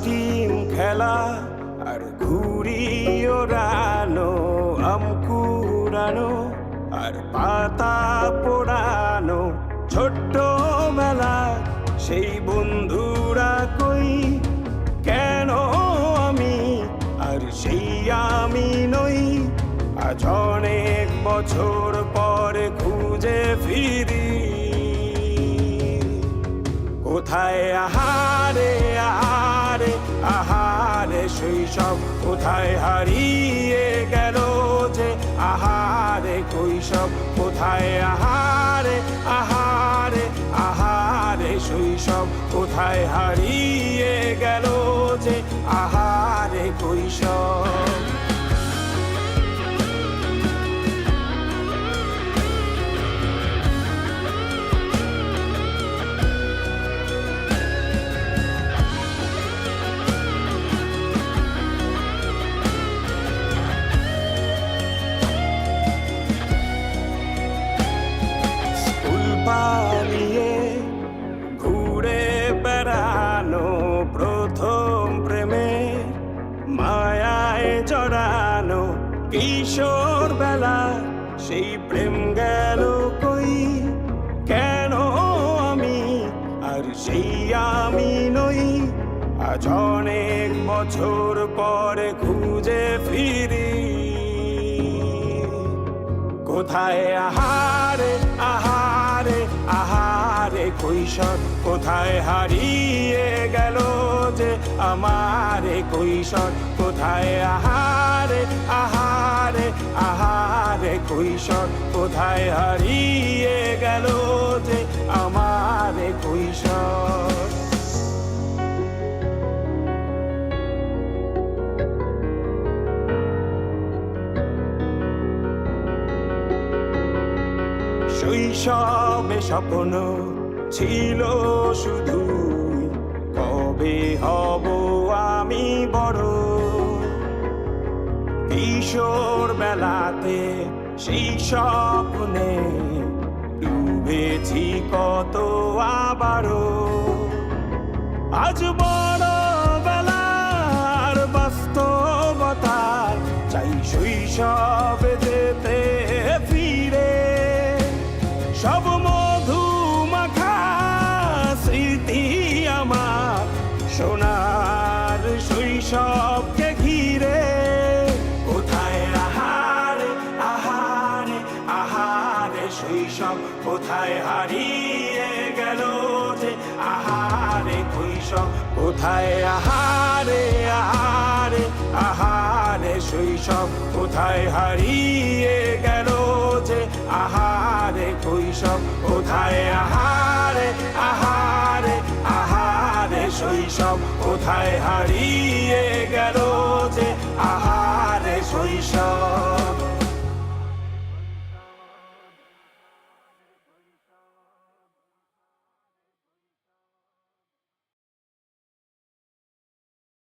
Team খেলা আর ঘুড়ি ওড়ানো, আম কুড়ানো আর পাতা পোড়ানো, ছোট্টবেলা সেই বন্ধুরা কই, কেন আমি আর সেই আমি নই। আজ অনেক বছর পরে খুঁজে ফিরি, কোথায় আহারে আহারে আহারে শৈশব, কোথায় হারিয়ে গেল যে আহারে কৈশব, কোথায় আহারে আহারে আহারে শৈশব, কোথায় হারিয়ে গেল যে আহারে কৈশব। পালিয়ে ঘুরে বেড়ানো, প্রথম প্রেমে মায়ায় জড়ানো, কিশোর বেলা সেই প্রেম গেল কই, কেন আমি আর সেই আমি নই। আজ অনেক বছর পরে খুঁজে ফিরি, কোথায় আহারে আহারে আহারে কৈশোর, কোথায় হারিয়ে গেল যে আমারে কৈশোর, কোথায় আহারে আহারে আহারে কৈশোর, কোথায় হারিয়ে গেল যে আমারে কৈশোর। শৈশবে স্বপ্ন ছিল শুধু, কবে হব আমি বড়। কিশোর বেলাতে সেই স্বপ্নে ডুবেছি কত আবারও, আজ বড় বেলার বাস্তবতার চাই শৈশবে যেতে ফিরে। সব মধু মাখা স্মৃতি আমার সোনার শৈশবকে ঘিরে, কোথায় আহারে আহারে আহারে শৈশব, কোথায় হারিয়ে গেল যে আহারে কৈশোর, কোথায় আহারে আহারে আহারে শৈশব, কোথায় হারিয়ে গেল যে আহারে কৈশোর, কোথায় আহারে আহারে আহারে শৈশব, কোথায় হারিয়ে গেল যে আহারে শৈশব।